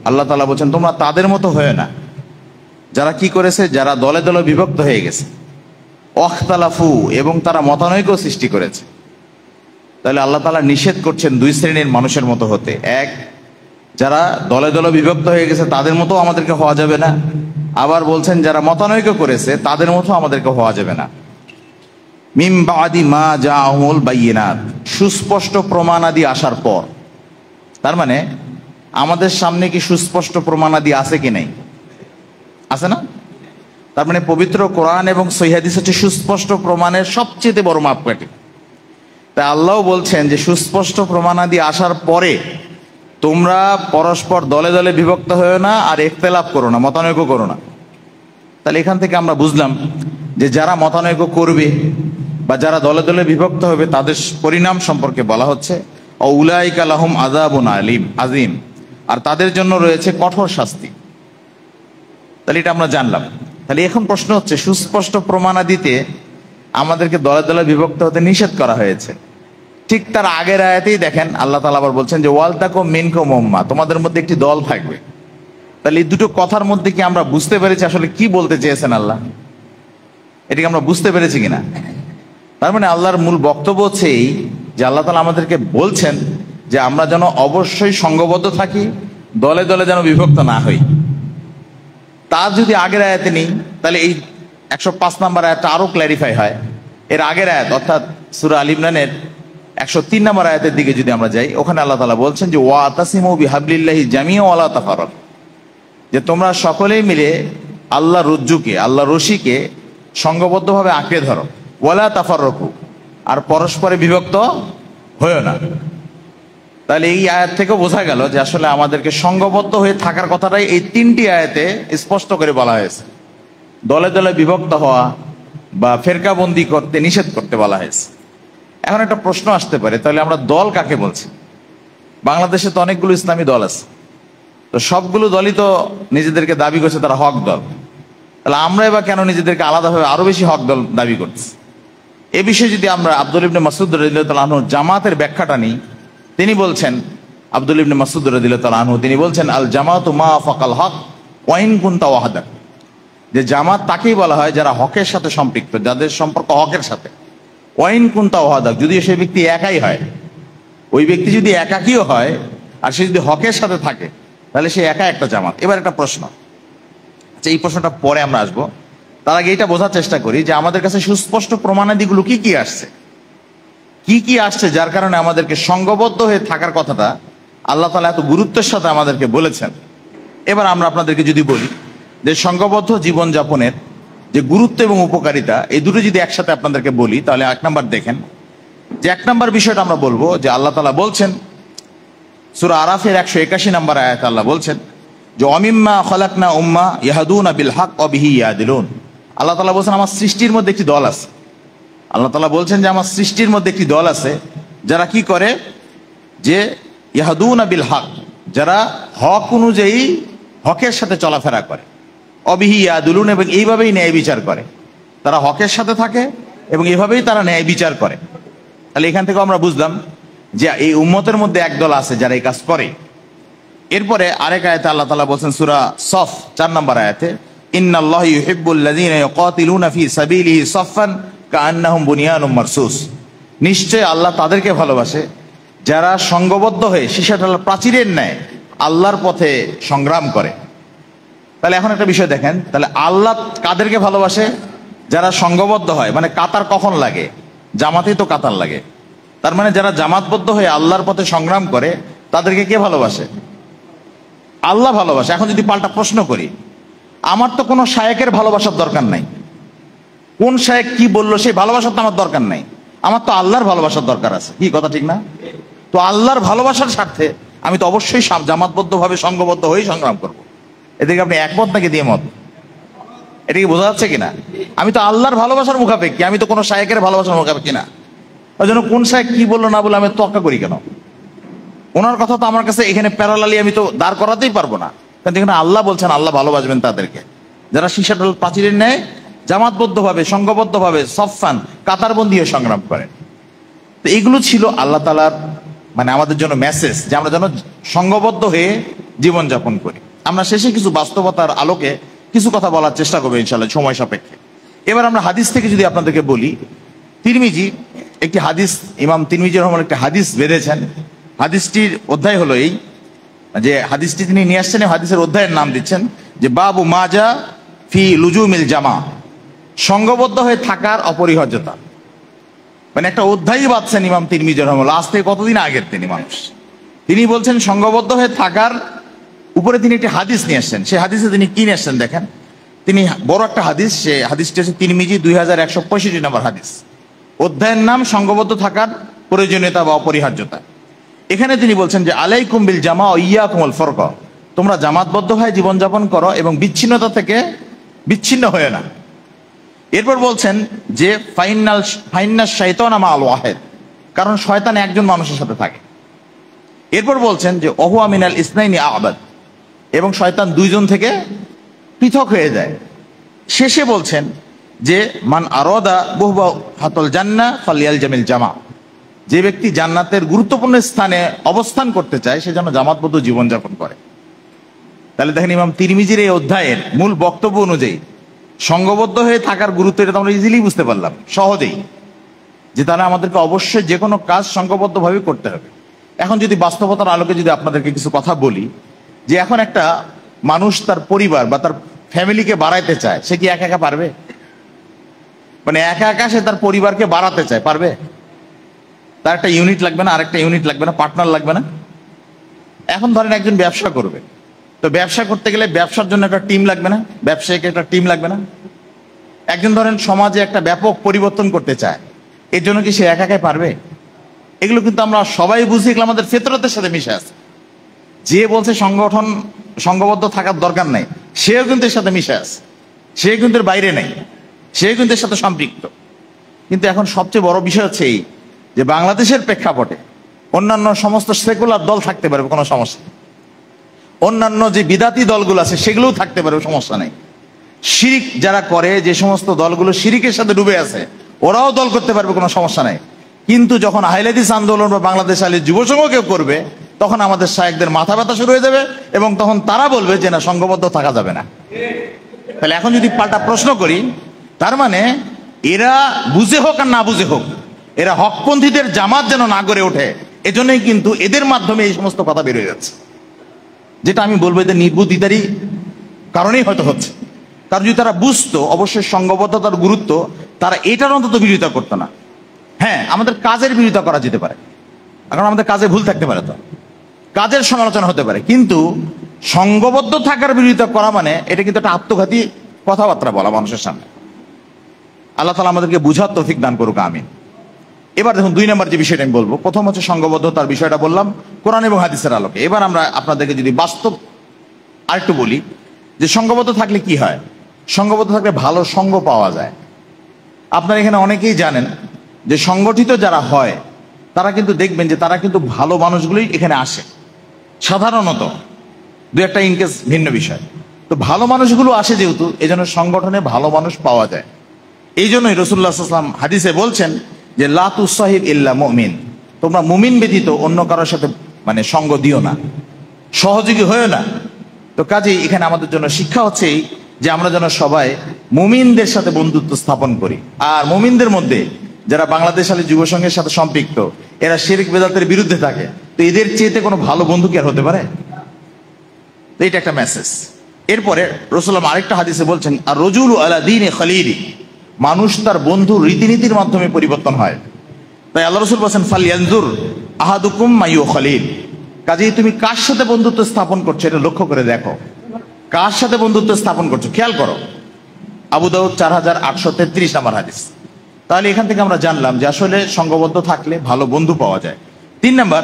আল্লাহ তাআলা বলছেন তোমরা তাদের মতো হয়ে না, যারা কি করেছে, যারা দলে দলে বিভক্ত হয়ে গেছে, ওয়াখতালাফু, এবং তারা মতানৈক্য সৃষ্টি করেছে। তাহলে আল্লাহ তাআলা নিষেধ করছেন দুই শ্রেণীর মানুষের মতো হতে। এক, যারা দলে দলে বিভক্ত হয়ে গেছে তাদের মতো আমাদেরকে হওয়া যাবে না। আবার বলছেন যারা মতানৈক্য করেছে তাদের মতো আমাদেরকে হওয়া যাবে না। মিন বাদি মা জাআহুল বাইয়িনাত, সুস্পষ্ট প্রমাণাদি আসার পর। তার মানে আমাদের সামনে কি সুস্পষ্ট প্রমাণাদি আছে কি নাই? আছে না? তার মানে পবিত্র কোরআন এবং সহিহ হাদিস হচ্ছে সুস্পষ্ট প্রমাণের সবচেয়ে বড় মাপকাঠি। তাই আল্লাহ বলছেন যে সুস্পষ্ট প্রমাণাদি আসার পরে তোমরা পরস্পর দলে দলে বিভক্ত হয়েও না, আর ইখতিলাফ করো না, মতানৈক্য করো না। তাহলে এখান থেকে আমরা বুঝলাম যে যারা মতানৈক্য করবে বা যারা দলে দলে বিভক্ত হবে তাদের পরিণাম সম্পর্কে বলা হচ্ছে উলাইকা লাহুম আযাবুন আযীম, আর তাদের জন্য রয়েছে কঠোর শাস্তি। তাহলে এটা আমরা জানলাম। তাহলে এখন প্রশ্ন হচ্ছে, সুস্পষ্ট প্রমাণাদিতে আমাদেরকে দলে দলে বিভক্ত হতে নিষেধ করা হয়েছে। ঠিক তার আগের আয়াতেই দেখেন আল্লাহ তাআলা আবার বলছেন যে ওয়ালতাকুম মিনকুম উম্মাহ, তোমাদের মধ্যে একটি দল থাকবে। তাহলে এই দুটো কথার মধ্যে কি আমরা বুঝতে পেরেছি আসলে কি বলতে চেয়েছেন আল্লাহ? এটাকে আমরা বুঝতে পেরেছি কিনা? তার মানে আল্লাহর মূল বক্তব্য হচ্ছে এই যে আল্লাহ তাআলা আমাদেরকে বলছেন যে আমরা যেন অবশ্যই সংঘবদ্ধ থাকি, দলে দলে যেন বিভক্ত না হই। তার যদি আগের আয়াতে নেই তাহলে এই 105 নম্বর আয়াতটা আরো ক্ল্যারিফাই হয়। এর আগের আয়াত অর্থাৎ সূরা আল ইমরানের 103 নম্বর আয়াতের দিকে যদি আমরা যাই, ওখানে আল্লাহ তাআলা বলছেন যে ওয়াতাসিমু বিহাবলিল্লাহি জামিআ ওয়ালা তাফাররাক, যে তোমরা সকলেই মিলে আল্লাহ রজ্জুকে, আল্লাহ রশিকে সংঘবদ্ধভাবে আঁকড়ে ধরো, ওয়ালা তাফাররাকু, আর পরস্পরে বিভক্ত হয়েও না। তাহলে এই আয়াত থেকে বোঝা গেল যে আসলে আমাদেরকে সংঘবদ্ধ হয়ে থাকার কথাটাই এই 3টি আয়াতে স্পষ্ট করে বলা হয়েছে। দলে দলে বিভক্ত হওয়া বা ফেরকাবন্দি করতে নিষেধ করতে বলা হয়েছে। এখন একটা প্রশ্ন আসতে পারে, তাহলে আমরা দল কাকে বলছি? বাংলাদেশে তো অনেকগুলো ইসলামী দল আছে, তো সবগুলো দলই তো নিজেদেরকে দাবি করছে তারা হক দল। তাহলে আমরা এবার কেন নিজেদেরকে আলাদাভাবে আরো বেশি হক দল দাবি করছি? এ বিষয়ে যদি আমরা আব্দুল ইবনে মাসউদ রাদিয়াল্লাহু আনহু জামাতের ব্যাখ্যাটা নিই, তিনি বলছেন, আব্দুল ইবনে মাসউদ রাদিয়াল্লাহু আনহু তিনি বলছেন আল জামাতু মা ফাকাল হক ওয়া ইন কুনতা ওয়াহদাক, যে জামাত তাকেই বলা হয় যারা হকের সাথে সম্পৃক্ত, যাদের সম্পর্ক হকের সাথে। ওয়াইন কুনতা ওয়াহদাক, যদিও সেই ব্যক্তি একাই হয়, ওই ব্যক্তি যদি একাকিও হয় আর সে যদি হকের সাথে থাকে তাহলে সে একা একটা জামাত। এবার একটা প্রশ্ন, আচ্ছা এই প্রশ্নটা পরে আমরা আসবো, তার আগে এটা বোঝার চেষ্টা করি যে আমাদের কাছে সুস্পষ্ট প্রমাণাদিগুলো কি কি আসছে, কি কি আসছে যার কারণে আমাদেরকে সংঘবদ্ধ হয়ে থাকার কথাটা আল্লাহ তাআলা এত গুরুত্বের সাথে আমাদেরকে বলেছেন। এবার আমরা আপনাদেরকে যদি বলি যে সংঘবদ্ধ জীবনযাপনের যে গুরুত্ব এবং উপকারিতা, এই দুটো যদি একসাথে আপনাদেরকে বলি, তাহলে 1 নম্বর দেখেন যে 1 নম্বর বিষয়টা আমরা বলবো যে আল্লাহ তাআলা বলছেন সূরা আরাফের 181 নম্বর আয়াতে আল্লাহ বলছেন যে অমিম্মা খালাকনা উম্মা ইয়াহদুনা বিল হক ওয়া বিহি ইয়াদিলুন। আল্লাহ তাআলা বলছেন আমার সৃষ্টির মধ্যে একটি দল আছে। আল্লাহ তাআলা বলছেন যে আমার সৃষ্টির মধ্যে একটি দল আছে যারা কি করে, যে ইয়াহদুনা বিল হক, যারা হক অনুযায়ী হকের সাথে চলাফেরা করে, অবিহি ইয়াদুলুন, এবং এইভাবেই ন্যায় বিচার করে। তারা হকের সাথে থাকে এবং এভাবেই তারা ন্যায় বিচার করে। তাহলে এখান থেকে আমরা বুঝলাম যে এই উম্মতের মধ্যে একদল আছে যারা এই কাজ করে। এরপরে আরেক আয়াতে আল্লাহ তাআলা বলছেন সূরা সফ 4 নম্বর আয়াতে ইন্নাল্লাহা ইউহিব্বুল লাযীনা ইউকাতিলুনা ফি সাবিলিহি সাফফান কাআন্নাহুম বুনিয়ানুম মারসুস, নিশ্চয় আল্লাহ তাদেরকে ভালোবাসে যারা সংঘবদ্ধ হয়ে সীসাঢালা প্রাচীরের ন্যায় আল্লাহর পথে সংগ্রাম করে। তাহলে এখন একটা বিষয় দেখেন, তাহলে আল্লাহ কাদেরকে ভালোবাসে? যারা সংঘবদ্ধ হয়। মানে কাতার কখন লাগে? জামাতেই তো কাতার লাগে। তার মানে যারা জামাতবদ্ধ হয়ে আল্লাহর পথে সংগ্রাম করে তাদেরকে কে ভালোবাসে? আল্লাহ ভালোবাসে। এখন যদি পাল্টা প্রশ্ন করি, আমার তো কোনো শায়েকের ভালোবাসার দরকার নাই, কোন শায়েক কি বললো সেই ভালোবাসার তো আমার দরকার নাই, আমার তো আল্লাহর ভালোবাসার দরকার আছে। কি কথা ঠিক না? তো আল্লাহর ভালোবাসার স্বার্থে আমি তো অবশ্যই জামাতবদ্ধভাবে সংঘবদ্ধ হয়েই সংগ্রাম করব। এদিকে আপনি একমত নাকি দ্বিমত? এটা কি বোঝা যাচ্ছে কিনা? আমি তো আল্লাহর ভালোবাসার মুখাপেক্ষী, আমি তো কোনো শায়েকের ভালোবাসার মুখাপেক্ষী না। ওই জন্য কোন শায়েক কি বললো না বলে আমি তোয়াক্কা করি কেন? ওনার কথা তো আমার কাছে এখানে প্যারালালি আমি তো দাঁড় করাতেই পারবো না, কিন্তু এখানে আল্লাহ বলছেন আল্লাহ ভালোবাসবেন তাদেরকে যারা সীসাঢাল প্রাচীরের ন্যায় জামাতবদ্ধভাবে সংঘবদ্ধভাবে সফফান কাতারবন্দি হয়ে সংগ্রাম করেন। তো এগুলো ছিল আল্লাহ তাআলার মানে আমাদের জন্য মেসেজ, যে আমরা যেন সংঘবদ্ধ হয়ে জীবনযাপন করি। আমরা শেষে কিছু বাস্তবতার আলোকে কিছু কথা বলার চেষ্টা করবো ইনশাআল্লাহ সময় সাপেক্ষে। এবার আমরা হাদিস থেকে যদি আপনাদেরকে বলি, তিরমিজি একটি হাদিস, ইমাম তিরমিজি রহমান একটি হাদিস বেঁধেছেন। হাদিসটির অধ্যায় হলো এই, যে হাদিসটি তিনি নিয়ে আসছেন, হাদিসের অধ্যায়ের নাম দিচ্ছেন যে বাবু মাজা ফি লুজুমিল জামা, সংঘবদ্ধ হয়ে থাকার অপরিহার্যতা। মানে একটা অধ্যায় বাঁধছেন ইমাম তিরমিজি রহমাতুল্লাহ, আজ থেকে কতদিন আগের তিনি মানুষ। তিনি বলছেন সংঘবদ্ধ হয়ে থাকার উপরে তিনি একটি হাদিস নিয়ে আসছেন। সেই হাদিসে তিনি কি নিয়ে আসছেন দেখেন, তিনি বড় একটা হাদিস, সে হাদিসটি হচ্ছে তিরমিজি 2165 নম্বর হাদিস। অধ্যায়ের নাম সংঘবদ্ধ থাকার প্রয়োজনীয়তা বা অপরিহার্যতা। এখানে তিনি বলছেন যে আলাইকুম বিল জামা ও ইয়াকুমুল ফারকা, তোমরা জামাতবদ্ধ হয়ে জীবনযাপন করো এবং বিচ্ছিন্নতা থেকে বিচ্ছিন্ন হয়ে না। এরপর বলছেন যে ফাইন্নাস শাইতানা মা আল ওয়াহিদ, কারণ শয়তান একজন মানুষের সাথে থাকে। এরপর বলছেন যে ওহুয়া মিনাল ইসনাইনি আবাদ, এবং শয়তান দুইজন থেকে পৃথক হয়ে যায়। শেষে বলছেন যে মান আরাদা বুহবা হাতল জান্নাহ ফালিয়ালজামিল জামা, যে ব্যক্তি জান্নাতের গুরুত্বপূর্ণ স্থানে অবস্থান করতে চায় সে যেন জামাতবদ্ধ জীবনযাপন করে। তাহলে দেখেন ইমাম তিরমিজির এই অধ্যায়ের মূল বক্তব্য অনুযায়ী সংঘবদ্ধ হয়ে থাকার গুরুত্ব, এটা আমরা ইজিলি বুঝতে পারলাম সহজেই, যে তারা আমাদেরকে অবশ্যই যে কোনো কাজ সংঘবদ্ধভাবে করতে হবে। এখন যদি বাস্তবতার আলোকে যদি আপনাদেরকে কিছু কথা বলি, যে এখন একটা মানুষ তার পরিবার বা তার ফ্যামিলিকে বাড়াইতে চায়, সে কি একা একা পারবে? মানে একা একা সে তার পরিবারকে বাড়াতে চায়, পারবে? তার একটা ইউনিট লাগবে না, আরেকটা ইউনিট লাগবে না, পার্টনার লাগবে না? এখন ধরেন একজন ব্যবসা করবে, তো ব্যবসা করতে গেলে ব্যবসার জন্য একটা টিম লাগবে না? ব্যবসায়ীকে একটা টিম লাগবে না? একজন ধরেন সমাজে একটা ব্যাপক পরিবর্তন করতে চায়, এর জন্য কি সে একা একাই পারবে? এগুলো কিন্তু আমরা সবাই বুঝি, এগুলো আমাদের ফিতরতের সাথে মিশে আছে। যে বলছে সংঘবদ্ধ থাকার দরকার নাই, সেও কিন্তু এর সাথে মিশে আছে, সে কিন্তু এর বাইরে নেই, সে কিন্তু এর সাথে সম্পৃক্ত। কিন্তু এখন সবচেয়ে বড় বিষয় হচ্ছে এই, যে বাংলাদেশের প্রেক্ষাপটে অন্যান্য সমস্ত সেকুলার দল থাকতে পারবে, কোনো সমস্যা নেই। অন্যান্য যে বিদাতি দলগুলো আছে সেগুলোও থাকতে পারবে, সমস্যা নেই। শিরিক যারা করে, যে সমস্ত দলগুলো শিরিকের সাথে ডুবে আছে, ওরাও দল করতে পারবে, কোনো সমস্যা নেই। কিন্তু যখন আহলে হাদিস আন্দোলন বা বাংলাদেশ আলী যুব সংঘ কেউ করবে, তখন আমাদের শায়েখদের মাথা ব্যথা শুরু হয়ে যাবে, এবং তখন তারা বলবে যে না, সংঘবদ্ধ থাকা যাবে না। তাহলে এখন যদি পাল্টা প্রশ্ন করি, তার মানে এরা বুঝে হোক আর না বুঝে হোক, এরা হকপন্থীদের জামাত যেন না গড়ে ওঠে, এজন্যই কিন্তু এদের মাধ্যমে এই সমস্ত কথা বের হয়ে যাচ্ছে। যেটা আমি বলবো এদের নির্বুদ্ধিতারই কারণেই হয়তো হচ্ছে। কারণ যদি তারা বুঝতো অবশ্যই সংঘবদ্ধতার গুরুত্ব, তারা এটার অন্তত বিরোধিতা করতো না। হ্যাঁ, আমাদের কাজের বিরোধিতা করা যেতে পারে, কারণ আমাদের কাজে ভুল থাকতে পারে, তো কাজের সমালোচনা হতে পারে, কিন্তু সংঘবদ্ধ থাকার বিরোধিতা করা মানে এটা কিন্তু একটা আত্মঘাতী কথাবার্তা বলা মানুষের সামনে। আল্লাহ তাআলা আমাদেরকে বুঝার তৌফিক দান করুক, আমিন। এবার দেখুন 2 নম্বর যে বিষয়টা আমি বলবো, প্রথম হচ্ছে সংঘবদ্ধতার বিষয়টা বললাম কোরআন এবং হাদিসের আলোকে। এবার আমরা আপনাদেরকে যদি বাস্তব আরেকটু বলি, যে সংঘবদ্ধ থাকলে কি হয়। সংঘবদ্ধ থাকলে ভালো সঙ্গ পাওয়া যায়। আপনারা এখানে অনেকেই জানেন যে সংগঠিত যারা হয় তারা কিন্তু দেখবেন যে তারা কিন্তু ভালো মানুষগুলোই এখানে আসে সাধারণত, 2-1টা ইনকেস ভিন্ন বিষয়। তো ভালো মানুষগুলো আসে যেহেতু, এই জন্য সংগঠনে ভালো মানুষ পাওয়া যায়। এই জন্যই রাসূলুল্লাহ সাল্লাল্লাহু আলাইহি ওয়াসাল্লাম হাদিসে বলছেন যে লা তুসাহিব ইল্লা মুমিন, তোমরা মুমিন ব্যতীত অন্য কারোর সাথে মানে সঙ্গ দিও না, সহযোগী হয়েও না। তো কাজেই এখানে আমাদের জন্য শিক্ষা হচ্ছে এই, যে আমরা যেন সবাই মুমিনদের সাথে বন্ধুত্ব স্থাপন করি। আর মুমিনদের মধ্যে যারা বাংলাদেশ আলী যুব সংঘের সাথে সম্পৃক্ত, এরা শিরক বেদাতের বিরুদ্ধে থাকে, তো এদের চেয়েতে কোনো ভালো বন্ধু কি আর হতে পারে? তো এটা একটা মেসেজ। এরপরে রাসূলুল্লাহ আরেকটা হাদিসে বলছেন আর রজুলু আলা দীনি খলিলি, মানুষ তার বন্ধুর রীতিনীতির মাধ্যমে পরিবর্তন হয়। তাই আল্লাহ রাসূল বলেন ফালইয়ানজুর আহাদুকুম মাইয়ু খলিল, কাজেই তুমি কার সাথে বন্ধুত্ব স্থাপন করছো এটা লক্ষ্য করে দেখো, কার সাথে বন্ধুত্ব স্থাপন করছো খেয়াল করো। আবু দাউদ 4833 নম্বর হাদিস। তাহলে এখান থেকে আমরা জানলাম যে আসলে সংঘবদ্ধ থাকলে ভালো বন্ধু পাওয়া যায়। 3 নম্বর,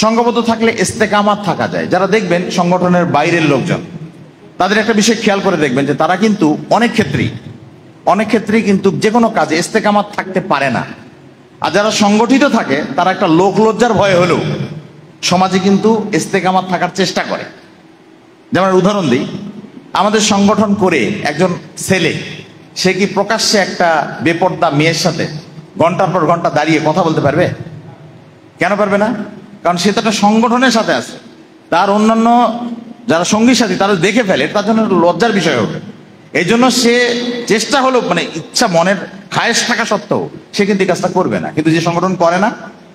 সংঘবদ্ধ থাকলে ইস্তেকামাত থাকা যায়। যারা দেখবেন সংগঠনের বাইরের লোকজন, তাদের একটা বিষয় খেয়াল করে দেখবেন যে তারা কিন্তু অনেক ক্ষেত্রেই কিন্তু যে কোনো কাজে ইস্তেকামাত থাকতে পারে না। আর যারা সংগঠিত থাকে তারা একটা লোক লজ্জার ভয় হলেও সমাজে কিন্তু ইস্তেকামাত থাকার চেষ্টা করে। যেমন উদাহরণ দিই, আমাদের সংগঠন করে একজন ছেলে, সে কি প্রকাশ্যে একটা বেপর্দা মেয়ের সাথে ঘন্টার পর ঘন্টা দাঁড়িয়ে কথা বলতে পারবে? কেন পারবে না? কারণ সে তো একটা সংগঠনের সাথে আছে, তার অন্যান্য যারা সঙ্গী সাথী তারা দেখে ফেলে, তার জন্য লজ্জার বিষয় হবে। এই জন্য সে চেষ্টা হলো, মানে ইচ্ছা মনের খায়েশ থাকা সত্ত্বেও সে কিন্তু এই কাজটা করবে না। কিন্তু যে সংগঠন করে না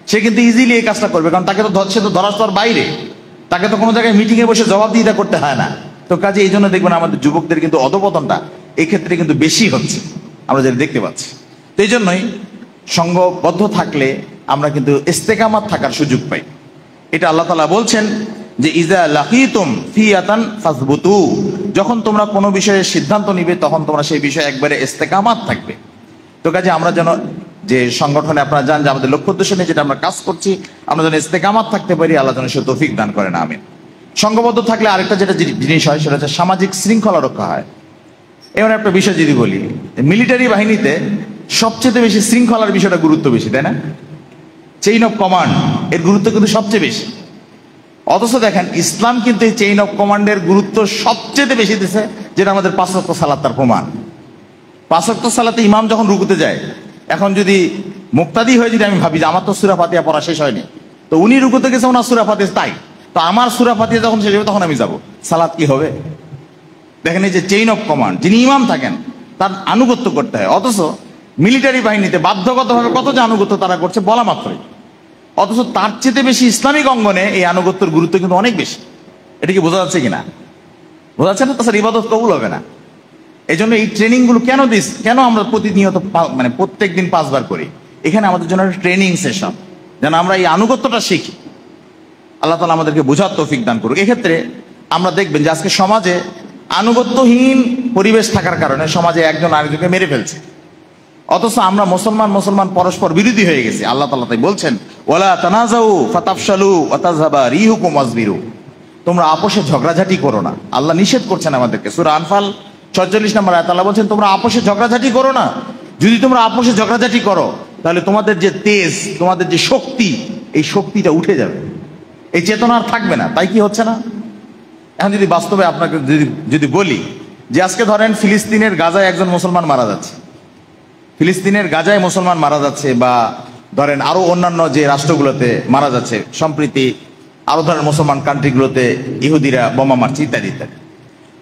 সে কিন্তু ইজিলি এই কাজটা করবে, কারণ তাকে তো সে তো ধরার বাইরে, তাকে তো কোনো জায়গায় মিটিংয়ে বসে জবাবদিহিতা করতে হয় না। তো কাজে এই জন্য দেখবেন আমাদের যুবকদের কিন্তু অধপতনটা এই ক্ষেত্রে কিন্তু বেশি হচ্ছে, আমরা যেটা দেখতে পাচ্ছি। তো এই জন্যই সংঘবদ্ধ থাকলে আমরা কিন্তু ইস্তেকামাত থাকার সুযোগ পাই। এটা আল্লাহ তাআলা বলছেন যে ইজা লাকিতুম ফিয়াতান ফাসবুতু, যখন তোমরা কোনো বিষয়ে সিদ্ধান্ত নিবে তখন তোমরা সেই বিষয়ে একবারে ইস্তেকামাত থাকবে। তো কাজে আমরা যেন যে সংগঠনে আপনারা জান যে আমাদের লক্ষ্য উদ্দেশ্য নিয়ে যেটা আমরা কাজ করছি, আমরা যেন ইস্তেকামাত থাকতে পারি, আল্লাহ যেন সে তৌফিক দান করেন, আমিন। সংঘবদ্ধ থাকলে আরেকটা যেটা জিনিস হয় সেটা হচ্ছে সামাজিক শৃঙ্খলা রক্ষা হয়। এমন একটা বিষয় যদি বলি, মিলিটারি বাহিনীতে সবচেয়ে বেশি শৃঙ্খলার বিষয়টা গুরুত্ব বেশি, তাই না? চেইন অফ কমান্ড এর গুরুত্ব কিন্তু সবচেয়ে বেশি। অথচ দেখেন ইসলাম কিন্তু এই চেইন অফ কমান্ডের গুরুত্ব সবচেয়ে বেশি দিয়েছে, যেটা আমাদের 5 ওয়াক্ত সালাত তার প্রমাণ। 5 ওয়াক্ত সালাতে ইমাম যখন রুকুতে যায়, এখন যদি মুক্তাদি হয়ে যদি আমি ভাবি যে আমার তো সূরা ফাতিহা পড়া শেষ হয়নি, তো উনি রুকুতে গেছে ওনার সূরা ফাতিহা তাই, তো আমার সূরা ফাতিহা যখন শেষ হবে তখন আমি যাব, সালাত কি হবে? দেখেন এই যে চেইন অফ কমান্ড, যিনি ইমাম থাকেন তার আনুগত্য করতে হয়। অথচ মিলিটারি বাহিনীতে বাধ্যগতভাবে কত যে আনুগত্য তারা করছে বলা মাত্রই, অথচ তার চেয়ে বেশি ইসলামিক অঙ্গনে এই আনুগত্যের গুরুত্ব কিন্তু অনেক বেশি। এটা কি বোঝা যাচ্ছে কিনা? বোঝা যাচ্ছে না? তাছাড়া ইবাদত কবুল হবে না। এই জন্য এই ট্রেনিংগুলো কেন আমরা প্রতিনিয়ত মানে প্রত্যেক দিন 5 বার করি? এখানে আমাদের জন্য একটা ট্রেনিং সেশন, যেন আমরা এই আনুগত্যটা শিখি। আল্লাহ তাআলা আমাদেরকে বোঝার তৌফিক দান করুক। এক্ষেত্রে আমরা দেখবেন যে আজকে সমাজে আনুগত্যহীন পরিবেশ থাকার কারণে সমাজে একজন আরেকজনকে মেরে ফেলছে, অথচ আমরা মুসলমান পরস্পর বিরোধী হয়ে গেছি। আল্লাহ তাআলা তাই বলছেন, ওয়ালা তানাজাউ ফাতাফশালু ওয়া তাযহাবা রিহুকুম ওয়াসবিরু, তোমরা আপোষে ঝগড়াঝাটি করো না। আল্লাহ নিষেধ করছেন আমাদেরকে। সূরা আনফাল 46 নম্বর আয়াত আল্লাহ বলছেন, তোমরা আপোষে ঝগড়াঝাটি করো না। যদি তোমরা আপোষে ঝগড়াঝাটি করো তাহলে তোমাদের যে তেজ, তোমাদের যে শক্তি, এই শক্তিটা উঠে যাবে, এই চেতনা আর থাকবে না। তাই কি হচ্ছে না? এখন যদি বাস্তবে আপনাকে যদি বলি যে আজকে ধরেন ফিলিস্তিনের গাজায় একজন মুসলমান মারা যাচ্ছে, ফিলিস্তিনের গাজায় মুসলমান মারা যাচ্ছে, বা ধরেন আরো অন্যান্য যে রাষ্ট্রগুলোতে মারা যাচ্ছে সম্প্রতি, আরো ধরেন মুসলমান কান্ট্রিগুলোতে ইহুদিরা বোমা মারছে ইত্যাদি ইত্যাদি।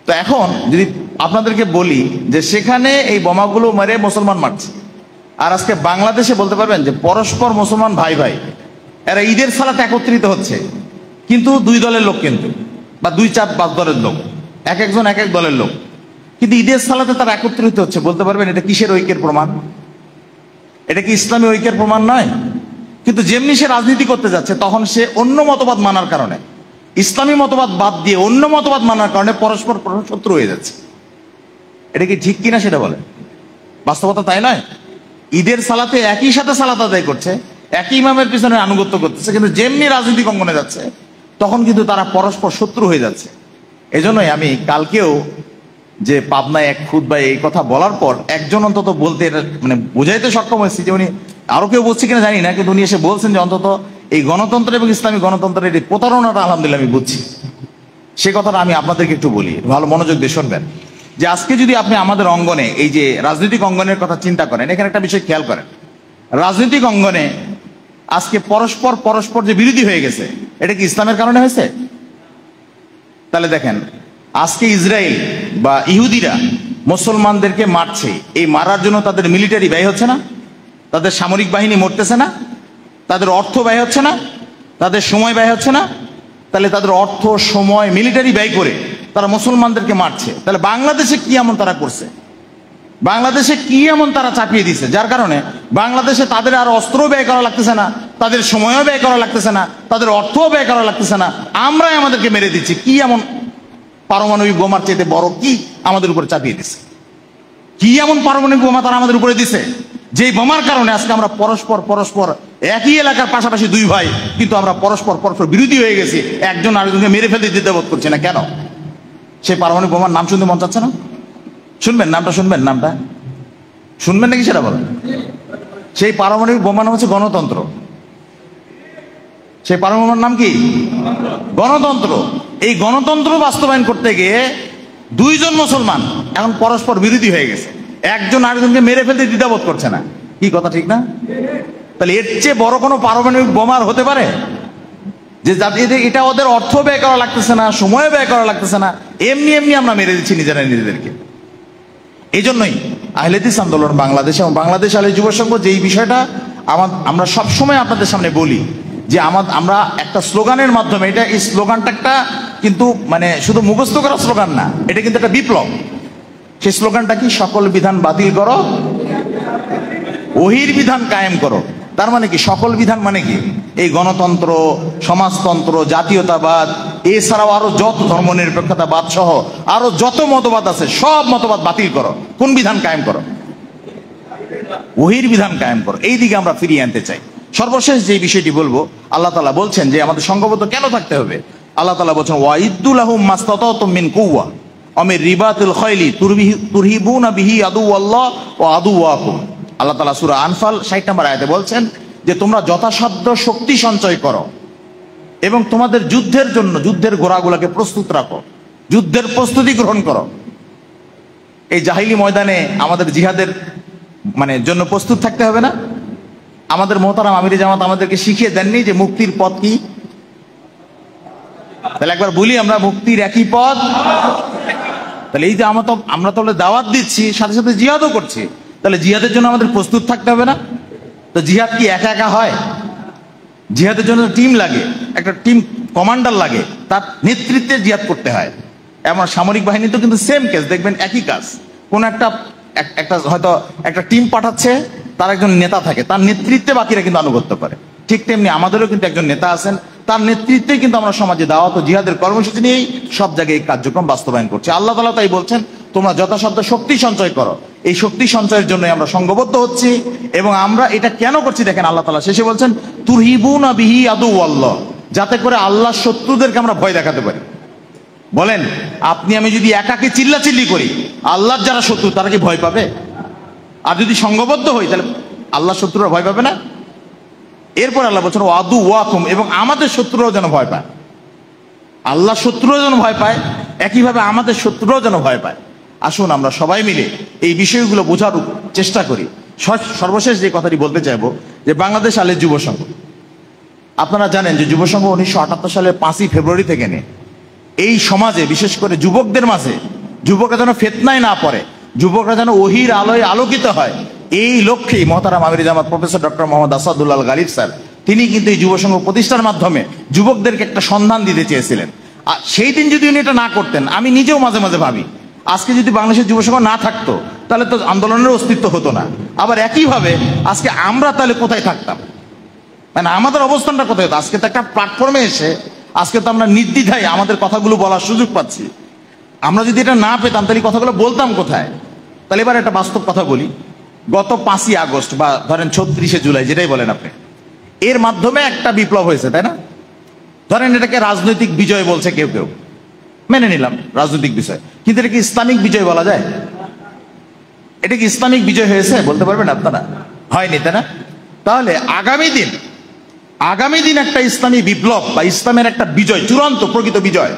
তো এখন যদি আপনাদেরকে বলি যে সেখানে এই বোমাগুলো মেরে মুসলমান মারছে, আর আজকে বাংলাদেশে বলতে পারবেন যে পরস্পর মুসলমান ভাই ভাই এরা ঈদের সালাতে একত্রিত হচ্ছে, কিন্তু 2 দলের লোক, কিন্তু বা 2, 4, 5 দলের লোক, এক একজন এক এক দলের লোক, কিন্তু ঈদের সালাতে তারা একত্রিত হচ্ছে। বলতে পারবেন এটা কিসের ঐক্যের প্রমাণ? এটা কি ইসলামী ঐক্যের প্রমাণ নয়? কিন্তু যেমনি সে রাজনীতি করতে যাচ্ছে তখন সে অন্য মতবাদ মানার কারণে, ইসলামী মতবাদ বাদ দিয়ে অন্য মতবাদ মানার কারণে পরস্পর শত্রু হয়ে যাচ্ছে। এটা কি ঠিক কিনা সেটা বলে? বাস্তবতা তাই নয়? ঈদের সালাতে একই সাথে সালাত আদায় করছে, একই ইমামের পিছনে আনুগত্য করতেছে, কিন্তু যেমনি রাজনৈতিক অঙ্গনে যাচ্ছে তখন কিন্তু তারা পরস্পর শত্রু হয়ে যাচ্ছে। এজন্যই আমি কালকেও যে পাবনায় এক খুতবায় এই কথা বলার পর একজন অন্তত বলতে মানে বোঝাইতে সক্ষম হয়েছি, যে উনি আরো কেউ বলছে কিনা জানি না, কিন্তু উনি এসে বলছেন যে অন্তত এই গণতন্ত্র এবং ইসলামী গণতন্ত্রের এই প্রতারণাটা আলহামদুলিল্লাহ আমি বুঝছি। সে কথাটা আমি আপনাদেরকে একটু বলি, ভালো মনোযোগ দিয়ে শুনবেন। যে আজকে যদি আপনি আমাদের অঙ্গনে এই যে রাজনৈতিক অঙ্গনের কথা চিন্তা করেন, এখানে একটা বিষয় খেয়াল করেন, রাজনৈতিক অঙ্গনে আজকে পরস্পর যে বিরোধী হয়ে গেছে, এটা কি ইসলামের কারণে হয়েছে? তাহলে দেখেন আজকে ইসরায়েল বা ইহুদিরা মুসলমানদেরকে মারছে, এই মারার জন্য তাদের মিলিটারি ব্যয় হচ্ছে না? তাদের সামরিক বাহিনী মরতেছে না? তাদের অর্থ ব্যয় হচ্ছে না? তাদের সময় ব্যয় হচ্ছে না? তাহলে তাদের অর্থ, সময়, মিলিটারি ব্যয় করে তারা মুসলমানদেরকে মারছে। তাহলে বাংলাদেশে কি এমন তারা করছে? বাংলাদেশে কি এমন তারা চাপিয়ে দিচ্ছে যার কারণে বাংলাদেশে তাদের আর অস্ত্র ব্যয় করা লাগতেছে না, তাদের সময়ও ব্যয় করা লাগতেছে না, তাদের অর্থও ব্যয় করা লাগতেছে না, আমরাই আমাদেরকে মেরে দিচ্ছি? কি এমন পারমাণবিক বোমার চাইতে বড় কি আমাদের উপরে চাপিয়ে দিছে? কি এমন পারমাণবিক বোমা তারা আমাদের উপরে দিছে যে বোমার কারণে আজকে আমরা পরস্পর একই এলাকার পাশাপাশি 2 ভাই, কিন্তু আমরা পরস্পর বিরোধী হয়ে গেছি, একজন আরেকজনকে মেরে ফেলতে দ্বিধাবোধ করছে না? কেন? সেই পারমাণবিক বোমার নাম শুনতে মন চাচ্ছে না? শুনবেন নামটা, শুনবেন নাকি সেটা বলেন? সেই পারমাণবিক বোমার নাম হচ্ছে গণতন্ত্র। সেই পারমাণবিক বোমার নাম কি? গণতন্ত্র। এই গণতন্ত্র বাস্তবায়ন করতে গিয়ে 2 জন মুসলমান এখন পরস্পর বিরোধী হয়ে গেছে, একজন আরেকজনকে মেরে ফেলতে দ্বিধাবোধ করছে না। কি কথা ঠিক না? তাহলে এর চেয়ে বড় কোনো পারমাণবিক বোমার হতে পারে? যে এটা ওদের অর্থ ব্যয় করা লাগতেছে না, সময় ব্যয় করা লাগতেছে না, এমনি এমনি আমরা মেরে দিচ্ছি নিজেরা নিজেদেরকে। এই জন্যই আহলে হাদিস আন্দোলন বাংলাদেশ এবং বাংলাদেশ আহলে যুব সংঘ যে এই বিষয়টা আমরা সবসময় আপনাদের সামনে বলি যে আমরা একটা স্লোগানের মাধ্যমে, এই স্লোগানটা একটা কিন্তু মানে শুধু মুখস্থ করা স্লোগান না, এটা কিন্তু একটা বিপ্লব। সেই স্লোগানটা কি? সকল বিধান বাতিল করো, ওহির বিধান কায়েম করো। তার মানে কি? সকল বিধান মানে কি? এই গণতন্ত্র, সমাজতন্ত্র, জাতীয়তাবাদ, এছাড়াও আরো যত ধর্মনিরপেক্ষতাবাদ সহ আরো যত মতবাদ আছে সব মতবাদ বাতিল করো। কোন বিধান কায়েম করো? ওহির বিধান কায়েম করো। এই দিকে আমরা ফিরিয়ে আনতে চাই। সর্বশেষ যে বিষয়টি বলবো, আল্লাহ তাআলা বলছেন যে আমাদের সংঘবদ্ধ কেন থাকতে হবে। আল্লাহ তাআলা বলছেন ওয়াইদ্দু লাহুম মাস্তাতাতুম মিন কুওয়া আমির রিবাতুল খাইলি তুরহিবুনা বিহি আদুওয়াল্লাহ ওয়া আদুওয়াকুম। আল্লাহ তাআলা সূরা আনফাল 60 নম্বর আয়াতে বলছেন যে তোমরা যথাসাধ্য শক্তি সঞ্চয় করো এবং তোমাদের যুদ্ধের জন্য যুদ্ধের ঘোড়াগুলোকে প্রস্তুত রাখো, যুদ্ধের প্রস্তুতি গ্রহণ করো। এই জাহিলি ময়দানে আমাদের জিহাদের মানে জন্য প্রস্তুত থাকতে হবে না? আমাদের মোহতারাম আমিরে জামাত আমাদেরকে শিখিয়ে দেননি যে মুক্তির পথ কি? তাহলে একবার বলি আমরা, মুক্তির একই পথ। তাহলে এই যে আমরা তো দাওয়াত দিচ্ছি, সাথে সাথে জিহাদও করছি, তাহলে জিহাদের জন্য আমাদের প্রস্তুত থাকতে হবে না? তো জিহাদ কি একা একা হয়? জিহাদের জন্য টিম লাগে, একটা টিম কমান্ডার লাগে, তার নেতৃত্বে জিহাদ করতে হয়। এমন সামরিক বাহিনী তো কিন্তু সেম কেস, দেখবেন একই কাজ। কোন একটা হয়তো একটা টিম পাঠাচ্ছে, তার একজন নেতা থাকে, তার নেতৃত্বে বাকিরা কিন্তু আনুগত্য করে। ঠিক তেমনি আমাদেরও কিন্তু একজন নেতা আছেন, তার নেতৃত্বে কিন্তু আমরা সমাজে দাওয়াত ও জিহাদের কর্মসূচি নিয়েই সব জায়গায় এই কার্যক্রম বাস্তবায়ন করছি। আল্লাহ তাআলা তাই বলছেন তোমরা যথাসাধ্য শক্তি সঞ্চয় করো। এই শক্তি সঞ্চয়ের জন্য আমরা সংঘবদ্ধ হচ্ছি। এবং আমরা এটা কেন করছি দেখেন, আল্লাহ তাআলা শেষে বলছেন তুরহিবুনা বিহি আদুওয়াল্লাহ, যাতে করে আল্লাহর শত্রুদেরকে আমরা ভয় দেখাতে পারি। বলেন, আপনি আমি যদি একাকে চিল্লাচিল্লি করি, আল্লাহর যারা শত্রু তারা কি ভয় পাবে? আর যদি সংঘবদ্ধ হই তাহলে আল্লাহর শত্রুরা ভয় পাবে না? এরপর আল্লাহ বলছেন ওয়াদু ওয়াকুম, এবং আমাদের শত্রুরাও যেন ভয় পায়। আল্লাহর শত্রুরাও যেন ভয় পায়, একইভাবে আমাদের শত্রুরাও যেন ভয় পায়। আসুন আমরা সবাই মিলে এই বিষয়গুলো বোঝার চেষ্টা করি। সর্বশেষ যে কথাটি বলতে চাইবো যে বাংলাদেশ আহলে যুব সংঘ, আপনারা জানেন যে যুব সংঘ 1978 সালের 5ই ফেব্রুয়ারি থেকে নিয়ে এই সমাজে, বিশেষ করে যুবকদের মাঝে, যুবকরা যেন ফিতনায় না পড়ে, যুবকরা যেন ওহির আলোয় আলোকিত হয়, এই লক্ষ্যেই মোহতারাম আমিরে জামাত প্রফেসর ডক্টর মোহাম্মদ আসাদুল্লাহ আল গালিব স্যার, তিনি কিন্তু এই যুব সংঘ প্রতিষ্ঠার মাধ্যমে যুবকদেরকে একটা সন্ধান দিতে চেয়েছিলেন। আর সেই দিন যদি উনি এটা না করতেন, আমি নিজেও মাঝে মাঝে ভাবি আজকে যদি বাংলাদেশের যুব সংঘ না থাকতো তাহলে তো আন্দোলনের অস্তিত্ব হতো না। আবার একইভাবে আজকে আমরা তাহলে কোথায় থাকতাম, মানে আমাদের অবস্থানটা কোথায় হতো? আজকে তো একটা প্ল্যাটফর্মে এসে আজকে তো আমরা নির্দ্বিধায় আমাদের কথাগুলো বলার সুযোগ পাচ্ছি। আমরা যদি এটা না পেতাম তাহলে কথাগুলো বলতাম কোথায়? তাহলে এবার একটা বাস্তব কথা বলি। গত 5ই আগস্ট বা ধরেন 36শে জুলাই, যেটাই বলেন আপনি, এর মাধ্যমে একটা বিপ্লব হয়েছে, তাই না? ধরেন এটাকে রাজনৈতিক বিজয় বলছে কেউ কেউ, মেনে নিলাম রাজনৈতিক বিষয়, কিন্তু এটা কি ইসলামিক বিজয় বলা যায়? এটা কি ইসলামিক বিজয় হয়েছে বলতে পারবেন আপনারা? হয়নি, তাই না? তাহলে আগামী দিন একটা ইসলামী বিপ্লব বা ইসলামের একটা বিজয়, চূড়ান্ত প্রকৃত বিজয়,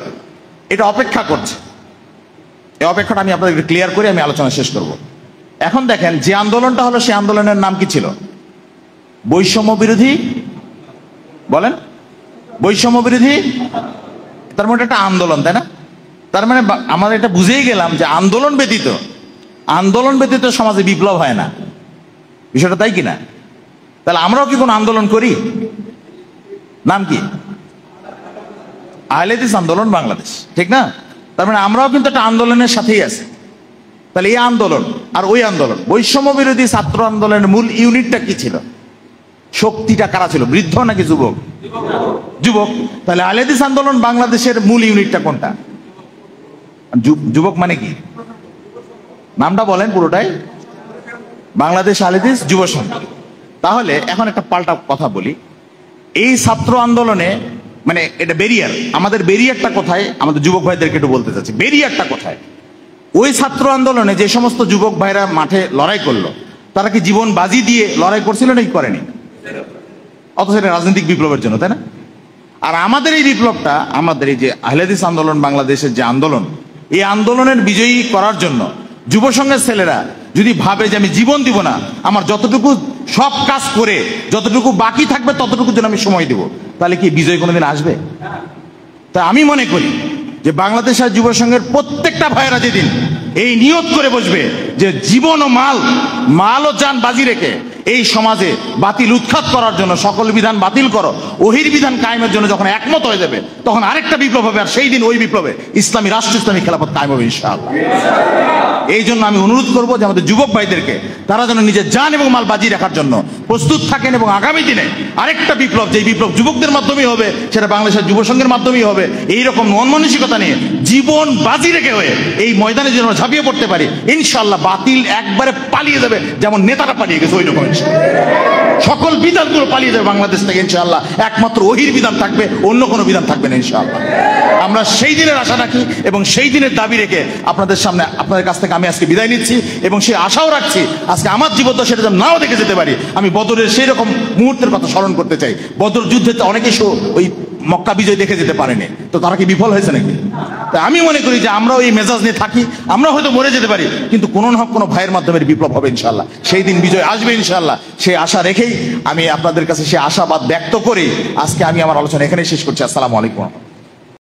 এটা অপেক্ষা করছে। এই অপেক্ষাটা আমি আপনাদের ক্লিয়ার করে আমি আলোচনা শেষ করব। এখন দেখেন, যে আন্দোলনটা হলো সেই আন্দোলনের নাম কি ছিল? বৈষম্য বিরোধী, বলেন, বৈষম্য বিরোধী। তার মানে একটা আন্দোলন, তাই না? তার মানে আমরা এটা বুঝেই গেলাম যে আন্দোলন ব্যতীত সমাজে বিপ্লব হয় না। বিষয়টা তাই কিনা? তাহলে আমরাও কি কোনো আন্দোলন করি? নাম কি? আহলে হাদিস আন্দোলন বাংলাদেশ, ঠিক না? তার মানে আমরাও কিন্তু একটা আন্দোলনের সাথেই আছি। তাহলে এই আন্দোলন আর ওই আন্দোলন, বৈষম্য বিরোধী ছাত্র আন্দোলনের মূল ইউনিটটা কি ছিল? শক্তিটা কারা ছিল? বৃদ্ধ নাকি যুবক? যুবক। তাহলে আহলে হাদিস আন্দোলন বাংলাদেশের মূল ইউনিটটা কোনটা? যুবক মানে কি? নামটা বলেন পুরোটাই, বাংলাদেশ আহলে হাদিস যুব সংঘ। তাহলে এখন একটা পাল্টা কথা বলি, এই ছাত্র আন্দোলনে মানে এটা ব্যারিয়ার, আমাদের ব্যারিয়ারটা কোথায়? আমাদের যুবক ভাইদেরকে একটু বলতে চাচ্ছি, ব্যারিয়ারটা কোথায়? ওই ছাত্র আন্দোলনে যে সমস্ত যুবক ভাইরা মাঠে লড়াই করলো, তারা কি জীবন বাজি দিয়ে লড়াই করছিল নাকি করেনি? অথচ এটা রাজনৈতিক বিপ্লবের জন্য, তাই না? আর আমাদের এই বিপ্লবটা, আমাদের এই যে আহলে হাদিস আন্দোলন বাংলাদেশের যে আন্দোলন, এই আন্দোলনের বিজয়ী করার জন্য যুব সংঘের ছেলেরা যদি ভাবে যে আমি জীবন দিব না, আমার যতটুকু সব কাজ করে যতটুকু বাকি থাকবে ততটুকু যেন আমি সময় দিব, তাহলে কি বিজয় কোনোদিন আসবে? তা আমি মনে করি যে বাংলাদেশ আর যুব সংঘের প্রত্যেকটা ভাইয়েরা যেদিন এই নিয়ত করে বসবে যে জীবন ও মাল ও জান বাজি রেখে এই সমাজে বাতিল উৎখাত করার জন্য সকল বিধান বাতিল করো, ওহির বিধান কায়েমের জন্য যখন একমত হয়ে যাবে, তখন আরেকটা বিপ্লব হবে। আর সেই দিন ওই বিপ্লবে ইসলামী রাষ্ট্র, ইসলামী খেলাফত কায়েম হবে ইনশাআল্লাহ। এই জন্য আমি অনুরোধ করবো যে আমাদের যুবক ভাইদেরকে তারা যেন নিজের জান এবং মাল বাজি রাখার জন্য প্রস্তুত থাকেন, এবং আগামী দিনে আরেকটা বিপ্লব, যেই বিপ্লব যুবকদের মাধ্যমেই হবে, সেটা বাংলাদেশের যুব সংঘের মাধ্যমেই হবে। এইরকম মন মানসিকতা নিয়ে জীবন বাজি রেখে হয়ে এই ময়দানে যেন ঝাঁপিয়ে পড়তে পারি, ইনশাআল্লাহ বাতিল একবারে পালিয়ে যাবে, যেমন নেতারা পালিয়ে গেছে ওই রকম সকল বিধানগুলো পালিয়ে যাবে বাংলাদেশ থেকে ইনশাআল্লাহ। একমাত্র ওহির বিধান থাকবে, অন্য কোনো বিধান থাকবে না ইনশাআল্লাহ। আমরা সেই দিনের আশা রাখি এবং সেই দিনের দাবি রেখে আপনাদের সামনে, আপনাদের কাছ থেকে আমি আজকে বিদায় নিচ্ছি, এবং সেই আশাও রাখছি আজকে আমার জীবন সেটা যেন নাও দেখে যেতে পারি। আমি বদরের সেই রকম মুহূর্তের কথা স্মরণ করতে চাই। বদর যুদ্ধে অনেকে ওই মক্কা বিজয় দেখে যেতে পারেনি, তো তারা কি বিফল হয়েছে নাকি? তা আমি মনে করি যে আমরাও এই মেজাজ নিয়ে থাকি, আমরা হয়তো মরে যেতে পারি, কিন্তু কোনো না কোনো ভাইয়ের মাধ্যমে বিপ্লব হবে ইনশাআল্লাহ, সেই দিন বিজয় আসবে ইনশাআল্লাহ। সেই আশা রেখেই আমি আপনাদের কাছে সেই আশাবাদ ব্যক্ত করে আজকে আমি আমার আলোচনা এখানেই শেষ করছি। আসসালামু আলাইকুম।